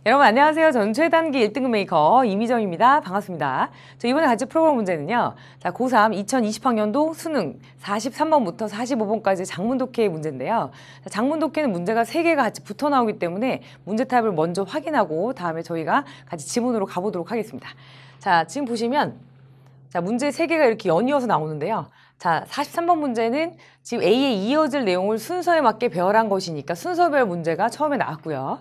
여러분 안녕하세요. 저는 최단기 1등급 메이커 이미정입니다. 반갑습니다. 저 이번에 같이 풀어볼 문제는요. 자, 고3 2020학년도 수능 43번부터 45번까지 장문독해 문제인데요. 자, 장문독해는 문제가 3개가 같이 붙어 나오기 때문에 문제 타입을 먼저 확인하고 다음에 저희가 같이 지문으로 가보도록 하겠습니다. 자, 지금 보시면 자, 문제 3개가 이렇게 연이어서 나오는데요. 자, 43번 문제는 지금 A에 이어질 내용을 순서에 맞게 배열한 것이니까 순서별 문제가 처음에 나왔고요.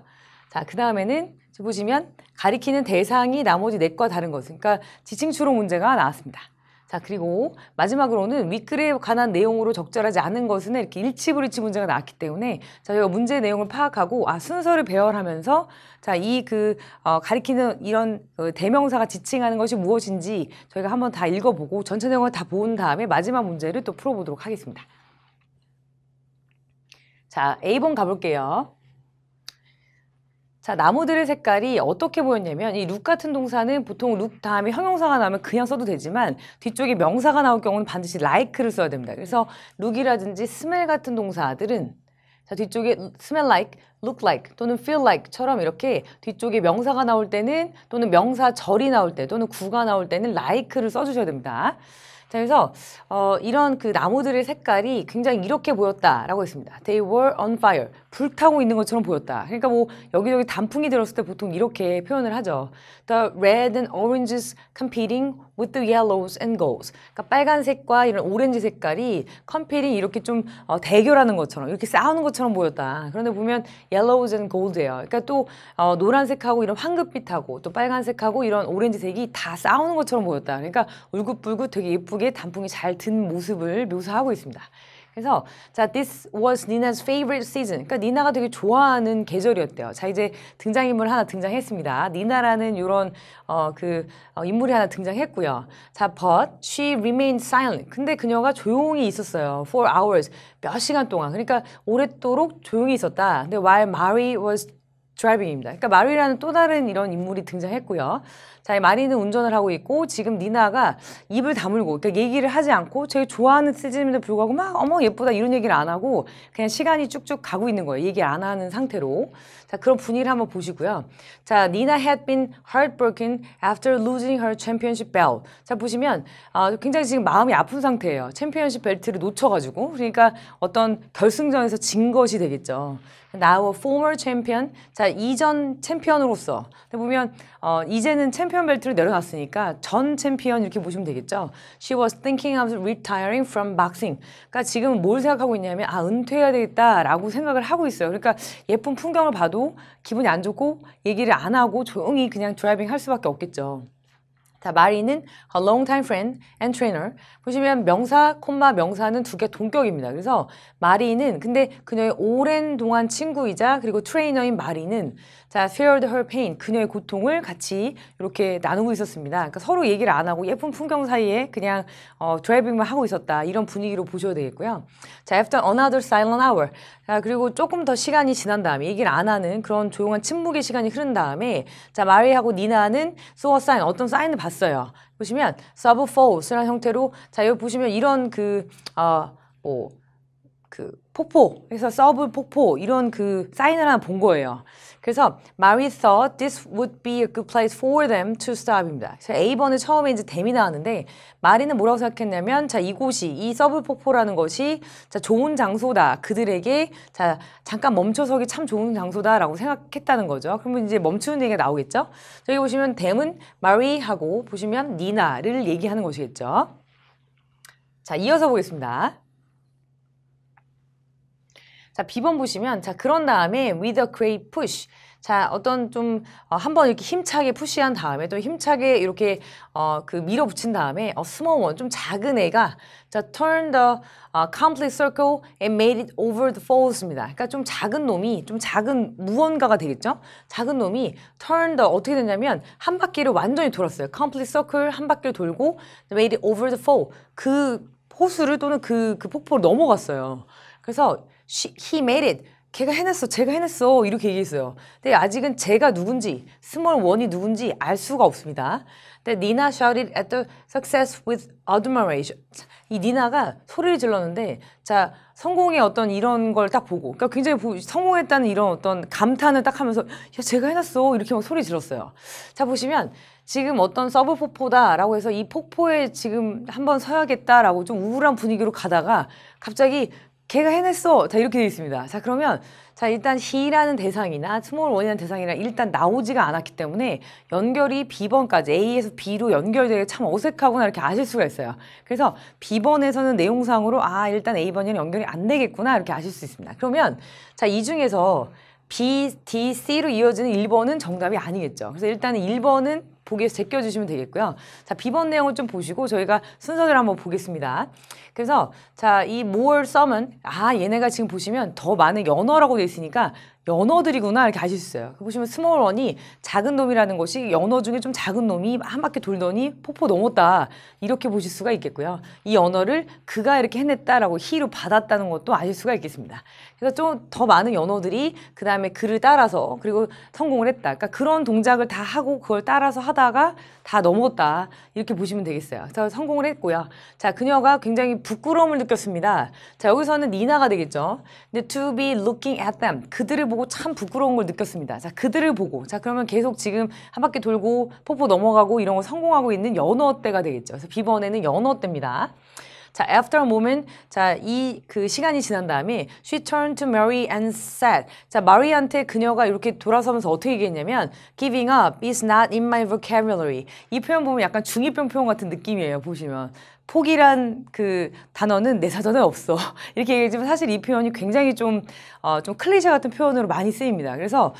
자, 그 다음에는 보시면 가리키는 대상이 나머지 넷과 다른 것. 그러니까 지칭 추론 문제가 나왔습니다. 자, 그리고 마지막으로는 윗글에 관한 내용으로 적절하지 않은 것은 이렇게 일치불일치 문제가 나왔기 때문에 자, 저희가 문제 내용을 파악하고 순서를 배열하면서 자, 가리키는 이런 대명사가 지칭하는 것이 무엇인지 저희가 한번 다 읽어보고 전체 내용을 다 본 다음에 마지막 문제를 또 풀어보도록 하겠습니다. 자, A번 가볼게요. 자, 나무들의 색깔이 어떻게 보였냐면 이 룩 같은 동사는 보통 룩 다음에 형용사가 나오면 그냥 써도 되지만 뒤쪽에 명사가 나올 경우는 반드시 like를 써야 됩니다. 그래서 룩이라든지 smell 같은 동사들은 자, 뒤쪽에 smell like, look like 또는 feel like처럼 이렇게 뒤쪽에 명사가 나올 때는 또는 명사절이 나올 때 또는 구가 나올 때는 like를 써주셔야 됩니다. 자, 그래서 이런 그 나무들의 색깔이 굉장히 이렇게 보였다라고 했습니다. They were on fire. 불타고 있는 것처럼 보였다. 그러니까 뭐 여기저기 단풍이 들었을 때 보통 이렇게 표현을 하죠. The red and oranges competing with the yellows and golds. 그러니까 빨간색과 이런 오렌지 색깔이 competing 이렇게 좀 대결하는 것처럼 이렇게 싸우는 것처럼 보였다. 그런데 보면 yellows and gold예요. 그러니까 또 노란색하고 이런 황급빛하고 또 빨간색하고 이런 오렌지색이 다 싸우는 것처럼 보였다. 그러니까 울긋불긋 되게 예쁘게 단풍이 잘 든 모습을 묘사하고 있습니다. 그래서 자, this was Nina's favorite season. 그러니까 니나가 되게 좋아하는 계절이었대요. 자, 이제 등장인물 하나 등장했습니다. 니나라는 이런 인물이 하나 등장했고요. 자, but she remained silent. 근데 그녀가 조용히 있었어요. For hours. 몇 시간 동안. 그러니까 오랫도록 조용히 있었다. 근데 while Mary was driving입니다. 그러니까 마리라는 또 다른 이런 인물이 등장했고요. 자, 마리는 운전을 하고 있고 지금 니나가 입을 다물고 그러니까 얘기를 하지 않고 제가 좋아하는 시즌임에도 불구하고 막 어머 예쁘다 이런 얘기를 안 하고 그냥 시간이 쭉쭉 가고 있는 거예요. 얘기 안 하는 상태로. 자, 그런 분위기를 한번 보시고요. 자, Nina had been heartbroken after losing her championship belt. 자, 보시면 굉장히 지금 마음이 아픈 상태예요. 챔피언십 벨트를 놓쳐가지고 그러니까 어떤 결승전에서 진 것이 되겠죠. Now a former champion. 자, 이전 챔피언으로서. 보면 이제는 챔피언 벨트를 내려놨으니까 전 챔피언 이렇게 보시면 되겠죠. She was thinking of retiring from boxing. 그러니까 지금 뭘 생각하고 있냐면 은퇴해야 되겠다라고 생각을 하고 있어요. 그러니까 예쁜 풍경을 봐도 기분이 안 좋고 얘기를 안 하고 조용히 그냥 드라이빙 할 수밖에 없겠죠. 자, 마리는 a longtime friend and trainer. 보시면 명사, 콤마 명사는 두 개 동격입니다. 그래서 마리는 근데 그녀의 오랜 동안 친구이자 그리고 트레이너인 마리는 자, shared her pain. 그녀의 고통을 같이 이렇게 나누고 있었습니다. 그러니까 서로 얘기를 안 하고 예쁜 풍경 사이에 그냥 드라이빙만 하고 있었다. 이런 분위기로 보셔야 되겠고요. 자, after another silent hour. 자, 그리고 조금 더 시간이 지난 다음에 얘기를 안 하는 그런 조용한 침묵의 시간이 흐른 다음에 자, 마리하고 니나는 saw a sign. 어떤 사인을 봤어요. 보시면 sub falls라는 형태로 자, 여기 보시면 이런 폭포, 그래서 서브 폭포 이런 사인을 하나 본 거예요. 그래서 Mary thought this would be a good place for them to stop입니다. 그래서 A번에 처음에 이제 댐이 나왔는데 마리는 뭐라고 생각했냐면 자, 이곳이 이 서브 폭포라는 것이 자, 좋은 장소다. 그들에게 자, 잠깐 멈춰서기 참 좋은 장소다라고 생각했다는 거죠. 그러면 이제 멈추는 얘기가 나오겠죠. 여기 보시면 댐은 Mary하고 보시면 니나를 얘기하는 것이겠죠. 자, 이어서 보겠습니다. 자, B번 보시면, 자, 그런 다음에 with a great push. 자, 어떤 한번 이렇게 힘차게 푸시한 다음에 또 힘차게 이렇게, 밀어붙인 다음에, small one, 좀 작은 애가, 자, turn the complete circle and made it over the falls입니다. 그러니까 좀 작은 놈이, 좀 작은 무언가가 되겠죠? 작은 놈이 turn the, 어떻게 됐냐면, 한 바퀴를 완전히 돌았어요. complete circle 한 바퀴를 돌고, made it over the fall. 그 호수를 또는 그 폭포를 넘어갔어요. 그래서 he made it. 걔가 해냈어, 제가 해냈어 이렇게 얘기했어요. 근데 아직은 제가 누군지, 스몰 원이 누군지 알 수가 없습니다. 근데 Nina shouted at the success with admiration. 이 니나가 소리를 질렀는데, 자, 성공의 어떤 이런 걸 딱 보고, 그러니까 굉장히 성공했다는 이런 어떤 감탄을 딱 하면서, 야, 제가 해놨어 이렇게 막 소리 질렀어요. 자, 보시면 지금 어떤 서브 폭포다라고 해서 이 폭포에 지금 한번 서야겠다라고 좀 우울한 분위기로 가다가 갑자기 걔가 해냈어. 자, 이렇게 되어 있습니다. 자, 그러면 자, 일단 he라는 대상이나 스몰 원이라는 대상이나 일단 나오지가 않았기 때문에 연결이 B번까지 A에서 B로 연결되게 참 어색하구나 이렇게 아실 수가 있어요. 그래서 B번에서는 내용상으로 아, 일단 A번이랑 연결이 안 되겠구나 이렇게 아실 수 있습니다. 그러면 자, 이 중에서 B, D, C로 이어지는 1번은 정답이 아니겠죠. 그래서 일단은 1번은 보기에서 제껴주시면 되겠고요. 자, B번 내용을 좀 보시고 저희가 순서대로 한번 보겠습니다. 그래서 자, 이 more some은 아, 얘네가 지금 보시면 더 많은 연어라고 되어 있으니까 연어들이구나 이렇게 아실 수 있어요. 보시면 스몰 원이 작은 놈이라는 것이 연어 중에 좀 작은 놈이 한 바퀴 돌더니 폭포 넘었다 이렇게 보실 수가 있겠고요. 이 언어를 그가 이렇게 해냈다라고 he로 받았다는 것도 아실 수가 있겠습니다. 그래서 좀 더 많은 연어들이 그 다음에 그를 따라서 그리고 성공을 했다. 그러니까 그런 동작을 다 하고 그걸 따라서 하다가 다 넘었다 이렇게 보시면 되겠어요. 그래서 성공을 했고요. 자, 그녀가 굉장히 부끄러움을 느꼈습니다. 자, 여기서는 니나가 되겠죠. 근데 to be looking at them 그들을 보고 참 부끄러운 걸 느꼈습니다. 자, 그들을 보고 자, 그러면 계속 지금 한 바퀴 돌고 폭포 넘어가고 이런 거 성공하고 있는 연어 때가 되겠죠. 그래서 B번에는 연어 때입니다. 자, after a moment, 자, 이 그 시간이 지난 다음에 she turned to Mary and said, 자, 마리한테 그녀가 이렇게 돌아서면서 어떻게 얘기했냐면 giving up is not in my vocabulary. 이 표현 보면 약간 중2병 표현 같은 느낌이에요. 보시면 포기란 그 단어는 내 사전에 없어. 이렇게 얘기하지만 사실 이 표현이 굉장히 좀 클리셰 같은 표현으로 많이 쓰입니다. 그래서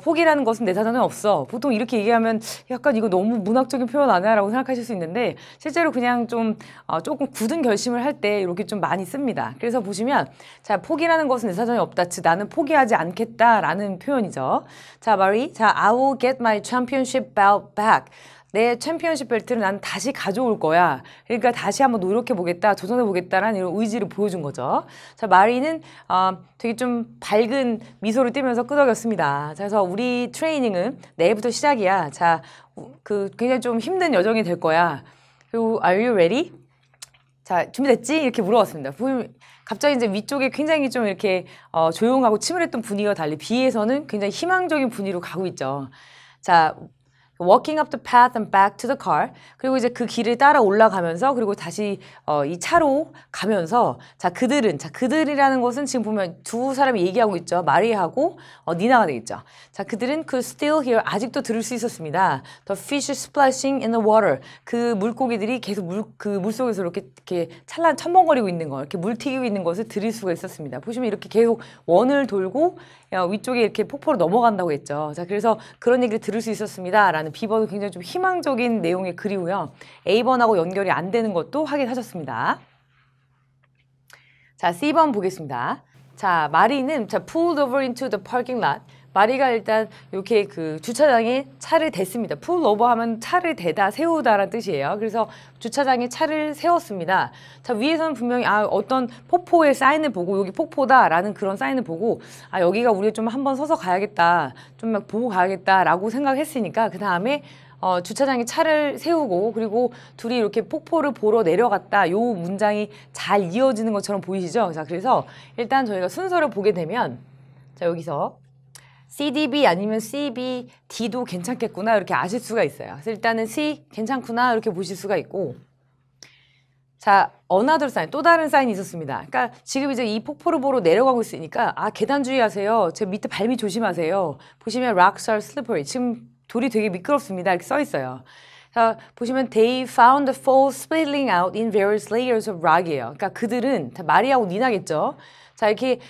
포기라는 것은 내 사전에 없어. 보통 이렇게 얘기하면 약간 이거 너무 문학적인 표현 아니야? 라고 생각하실 수 있는데 실제로 그냥 좀 조금 굳은 결심을 할 때 이렇게 좀 많이 씁니다. 그래서 보시면 자, 포기라는 것은 내 사전에 없다. 즉 나는 포기하지 않겠다라는 표현이죠. 자, 마리. 자, I will get my championship belt back. 내 챔피언십 벨트를 난 다시 가져올 거야. 그러니까 다시 한번 노력해보겠다, 도전해보겠다라는 이런 의지를 보여준 거죠. 자, 마리는 되게 좀 밝은 미소를 띠면서 끄덕였습니다. 자, 그래서 우리 트레이닝은 내일부터 시작이야. 자, 굉장히 좀 힘든 여정이 될 거야. 그리고 Are you ready? 자, 준비됐지? 이렇게 물어봤습니다. 갑자기 이제 위쪽에 굉장히 좀 이렇게 조용하고 침울했던 분위기와 달리 B에서는 굉장히 희망적인 분위기로 가고 있죠. 자, walking up the path and back to the car. 그리고 이제 그 길을 따라 올라가면서 그리고 다시 이 차로 가면서 자, 그들이라는 것은 지금 보면 두 사람이 얘기하고 있죠. 마리아하고 니나가 되겠죠. 자, 그들은 could still hear 아직도 들을 수 있었습니다. The fish splashing in the water. 그 물고기들이 계속 물속에서 이렇게 찰랑 첨벙거리고 있는 거, 이렇게 물 튀기고 있는 것을 들을 수가 있었습니다. 보시면 이렇게 계속 원을 돌고 위쪽에 이렇게 폭포로 넘어간다고 했죠. 자, 그래서 그런 얘기를 들을 수 있었습니다. 라는 B번은 굉장히 좀 희망적인 내용의 글이고요. A번하고 연결이 안 되는 것도 확인하셨습니다. 자, C번 보겠습니다. 자, 마리는 자, pulled over into the parking lot. 마리가 일단 이렇게 그 주차장에 차를 댔습니다. pull over 하면 차를 대다, 세우다라는 뜻이에요. 그래서 주차장에 차를 세웠습니다. 자, 위에서는 분명히 어떤 폭포의 사인을 보고 여기 폭포다라는 그런 사인을 보고 여기가 우리가 좀 한번 서서 가야겠다, 좀 막 보고 가야겠다라고 생각했으니까 그 다음에 주차장에 차를 세우고 그리고 둘이 이렇게 폭포를 보러 내려갔다. 요 문장이 잘 이어지는 것처럼 보이시죠? 자, 그래서 일단 저희가 순서를 보게 되면 자, 여기서 CDB 아니면 CB, D도 괜찮겠구나 이렇게 아실 수가 있어요. 그래서 일단은 C 괜찮구나 이렇게 보실 수가 있고 자, another sign, 또 다른 사인이 있었습니다. 그러니까 지금 이제 이 폭포를 보러 내려가고 있으니까 계단 주의하세요. 제 밑에 발밑 조심하세요. 보시면 rocks are slippery. 지금 돌이 되게 미끄럽습니다. 이렇게 써 있어요. 자, 보시면 they found the fall spilling out in various layers of rock이에요. 그러니까 그들은 다 마리아하고 니나겠죠. 자, 이렇게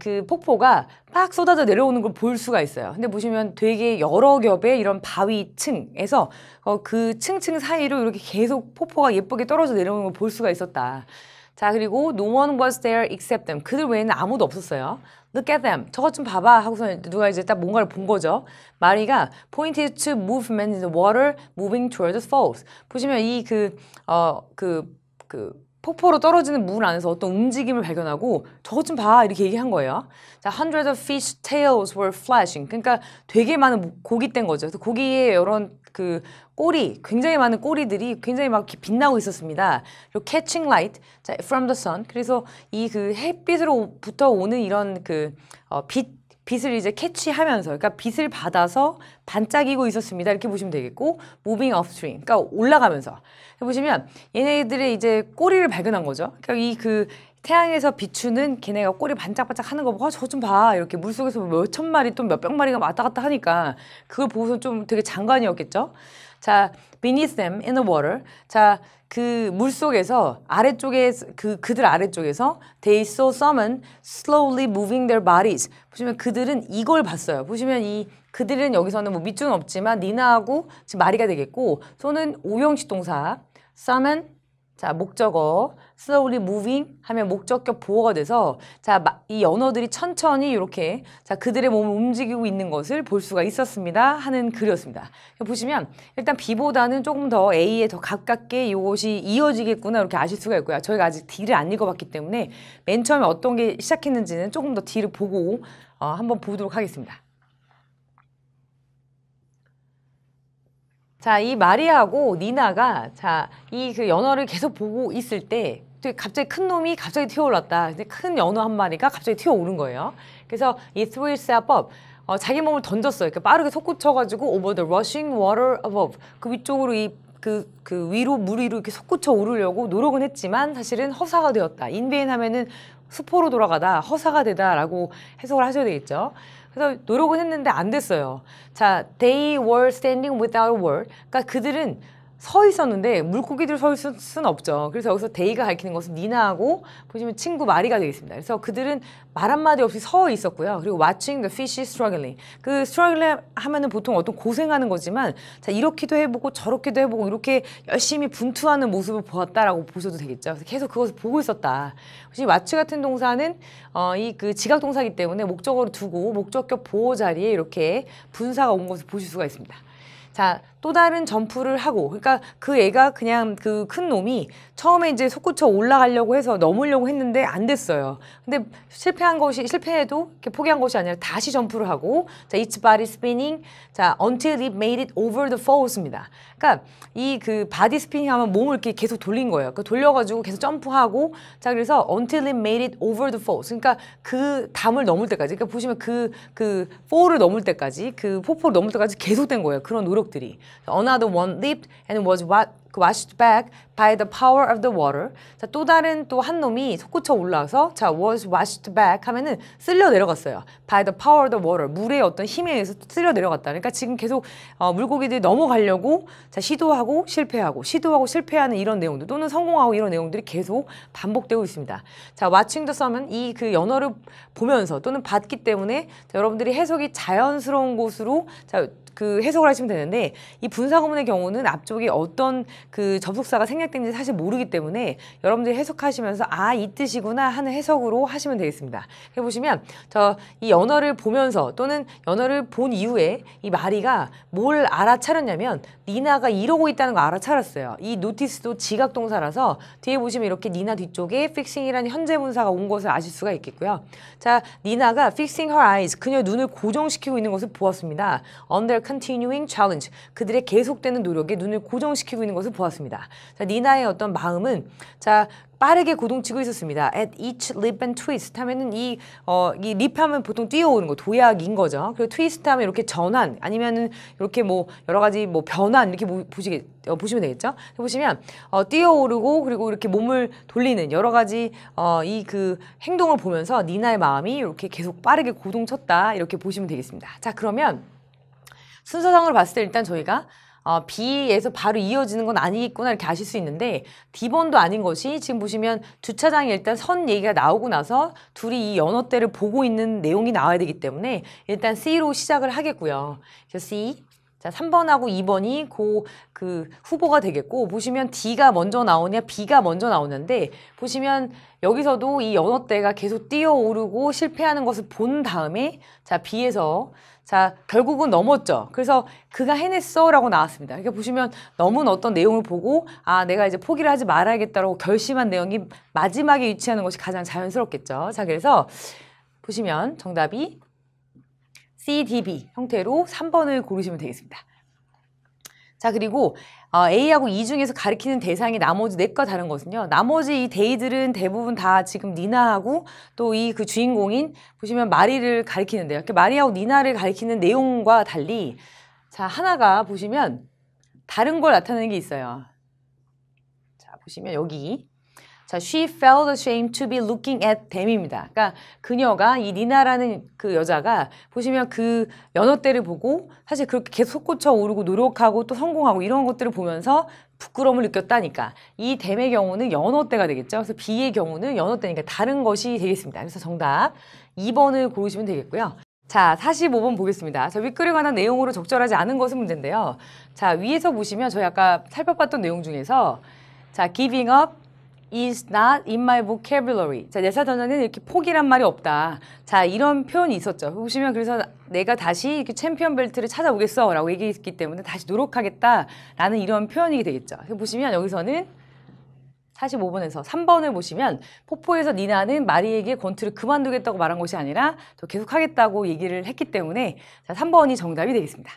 그 폭포가 막 쏟아져 내려오는 걸 볼 수가 있어요. 근데 보시면 되게 여러 겹의 이런 바위층에서 그 층층 사이로 이렇게 계속 폭포가 예쁘게 떨어져 내려오는 걸 볼 수가 있었다. 자, 그리고 no one was there except them. 그들 외에는 아무도 없었어요. Look at them. 저것 좀 봐봐 하고서 누가 이제 딱 뭔가를 본 거죠. 마리가 pointed to movement in the water moving toward the falls. 보시면 이 폭포로 떨어지는 물 안에서 어떤 움직임을 발견하고 저것 좀 봐 이렇게 얘기한 거예요. 자, hundreds of fish tails were flashing. 그러니까 되게 많은 고기 뗀 거죠. 그래서 고기의 이런 그 꼬리, 굉장히 많은 꼬리들이 굉장히 막 이렇게 빛나고 있었습니다. 그리고 catching light, 자, from the sun. 그래서 이 그 햇빛으로부터 오는 이런 그 빛을 이제 캐치하면서, 그러니까 빛을 받아서 반짝이고 있었습니다. 이렇게 보시면 되겠고, moving upstream, 그러니까 올라가면서. 보시면 얘네들의 이제 꼬리를 발견한 거죠. 그러니까 이 그 태양에서 비추는 걔네가 꼬리 반짝반짝 하는 거 보고 저 좀 봐. 이렇게 물속에서 몇천 마리 또 몇백 마리가 왔다 갔다 하니까 그걸 보고서 좀 되게 장관이었겠죠. 자, beneath them in the water. 자, 그 물속에서 아래쪽에 그들 아래쪽에서 they saw someone slowly moving their bodies. 보시면 그들은 이걸 봤어요. 보시면 이 그들은 여기서는 뭐 밑줄은 없지만 니나하고 지금 마리가 되겠고 소는 오형식 동사 someone 자 목적어 slowly moving 하면 목적격 보어가 돼서 자 이 언어들이 천천히 이렇게 자 그들의 몸을 움직이고 있는 것을 볼 수가 있었습니다 하는 글이었습니다. 보시면 일단 B보다는 조금 더 A에 더 가깝게 이것이 이어지겠구나 이렇게 아실 수가 있고요. 저희가 아직 D를 안 읽어봤기 때문에 맨 처음에 어떤 게 시작했는지는 조금 더 D를 보고 한번 보도록 하겠습니다. 자, 이 마리아하고 니나가 자, 이 그 연어를 계속 보고 있을 때 갑자기 큰 놈이 갑자기 튀어올랐다. 근데 큰 연어 한 마리가 갑자기 튀어오른 거예요. 그래서 이 threw itself up. 자기 몸을 던졌어요. 이렇게 빠르게 솟구쳐가지고 over the rushing water above. 그 위쪽으로 그 위로 물 위로 이렇게 솟구쳐 오르려고 노력은 했지만 사실은 허사가 되었다. in vain 하면은 수포로 돌아가다, 허사가 되다라고 해석을 하셔야 되겠죠. 그래서 노력은 했는데 안 됐어요. 자, they were standing without a word. 그러니까 그들은 서 있었는데 물고기들 서 있을 수는 없죠. 그래서 여기서 they가 가리키는 것은 니나하고 보시면 친구 마리가 되겠습니다. 그래서 그들은 말 한마디 없이 서 있었고요. 그리고 watching the fish struggling. 그 struggling 하면은 보통 어떤 고생하는 거지만 자 이렇게도 해보고 저렇게도 해보고 이렇게 열심히 분투하는 모습을 보았다라고 보셔도 되겠죠. 그래서 계속 그것을 보고 있었다. watch 같은 동사는 이 그 지각 동사이기 때문에 목적어로 두고 목적격 보호 자리에 이렇게 분사가 온 것을 보실 수가 있습니다. 자, 또 다른 점프를 하고, 그러니까 그 애가 그냥 그 큰 놈이 처음에 이제 솟구쳐 올라가려고 해서 넘으려고 했는데 안 됐어요. 근데 실패해도 이렇게 포기한 것이 아니라 다시 점프를 하고, 자, its body spinning, 자, until it made it over the falls입니다. 그러니까 이 그 바디 스피닝 하면 몸을 이렇게 계속 돌린 거예요. 그 돌려가지고 계속 점프하고, 자, 그래서 until it made it over the falls. 그러니까 그 담을 넘을 때까지, 그러니까 보시면 그 fall을 넘을 때까지, 그 폭포를 넘을 때까지 계속된 거예요. 그런 노력들이. Another one leaped and was washed back by the power of the water. 자, 또 다른 또 한 놈이 솟구쳐 올라와서 자, was washed back 하면은 쓸려 내려갔어요. by the power of the water. 물의 어떤 힘에 의해서 쓸려 내려갔다. 그러니까 지금 계속 물고기들이 넘어가려고 자, 시도하고 실패하는 이런 내용들 또는 성공하고 이런 내용들이 계속 반복되고 있습니다. 자, watching the sun은 이 그 연어를 보면서 또는 봤기 때문에 자, 여러분들이 해석이 자연스러운 곳으로 자, 그 해석을 하시면 되는데 이 분사구문의 경우는 앞쪽에 어떤 그 접속사가 생략된지 사실 모르기 때문에 여러분들이 해석하시면서 이 뜻이구나 하는 해석으로 하시면 되겠습니다. 해보시면 이 연어를 보면서 또는 연어를 본 이후에 이 마리가 뭘 알아차렸냐면 니나가 이러고 있다는 거 알아차렸어요. 이 노티스도 지각동사라서 뒤에 보시면 이렇게 니나 뒤쪽에 fixing이라는 현재 분사가 온 것을 아실 수가 있겠고요. 자, 니나가 fixing her eyes, 그녀의 눈을 고정시키고 있는 것을 보았습니다. Under continuing challenge, 그들의 계속되는 노력에 눈을 고정시키고 있는 것을 보았습니다. 자, 니나의 어떤 마음은 자 빠르게 고동치고 있었습니다. At each leap and twist 하면은 이 leap 하면 보통 뛰어오는 거 도약인 거죠. 그리고 twist 하면 이렇게 전환 아니면은 이렇게 뭐 여러 가지 뭐 변환 이렇게 보시면 되겠죠. 보시면 뛰어오르고 그리고 이렇게 몸을 돌리는 여러 가지 이 그 행동을 보면서 니나의 마음이 이렇게 계속 빠르게 고동쳤다 이렇게 보시면 되겠습니다. 자, 그러면 순서상으로 봤을 때 일단 저희가 B에서 바로 이어지는 건 아니겠구나 이렇게 아실 수 있는데 D번도 아닌 것이 지금 보시면 주차장에 일단 선 얘기가 나오고 나서 둘이 이 연어대를 보고 있는 내용이 나와야 되기 때문에 일단 C로 시작을 하겠고요. 그래서 C, 자, 3번하고 2번이 그 후보가 되겠고, 보시면 D가 먼저 나오냐, B가 먼저 나오는데, 보시면 여기서도 이 연어대가 계속 뛰어오르고 실패하는 것을 본 다음에, 자, B에서, 자, 결국은 넘었죠. 그래서 그가 해냈어 라고 나왔습니다. 이렇게 보시면 넘은 어떤 내용을 보고, 아, 내가 이제 포기를 하지 말아야겠다라고 결심한 내용이 마지막에 위치하는 것이 가장 자연스럽겠죠. 자, 그래서 보시면 정답이 C, D, B 형태로 3번을 고르시면 되겠습니다. 자, 그리고 A하고 E 중에서 가리키는 대상이 나머지 넷과 다른 것은요. 나머지 이 데이들은 대부분 다 지금 니나하고 또 이 그 주인공인 보시면 마리를 가리키는데요. 이렇게 마리하고 니나를 가리키는 내용과 달리 자, 하나가 보시면 다른 걸 나타내는 게 있어요. 자, 보시면 여기 자, she felt ashamed to be looking at them입니다. 그러니까 그녀가 이 니나라는 그 여자가 보시면 그 연어대를 보고 사실 그렇게 계속 솟구쳐 오르고 노력하고 또 성공하고 이런 것들을 보면서 부끄러움을 느꼈다니까. 이 them의 경우는 연어대가 되겠죠. 그래서 B의 경우는 연어대니까 다른 것이 되겠습니다. 그래서 정답 2번을 고르시면 되겠고요. 자, 45번 보겠습니다. 자, 윗글에 관한 내용으로 적절하지 않은 것은 문제인데요. 자, 위에서 보시면 저희 아까 살펴봤던 내용 중에서 자, giving up is not in my vocabulary. 자, 내 사전에는 이렇게 포기란 말이 없다. 자, 이런 표현이 있었죠. 보시면 그래서 내가 다시 이렇게 챔피언 벨트를 찾아오겠어 라고 얘기했기 때문에 다시 노력하겠다 라는 이런 표현이 되겠죠. 보시면 여기서는 45번에서 3번을 보시면 폭포에서 니나는 마리에게 권투를 그만두겠다고 말한 것이 아니라 더 계속하겠다고 얘기를 했기 때문에 자, 3번이 정답이 되겠습니다.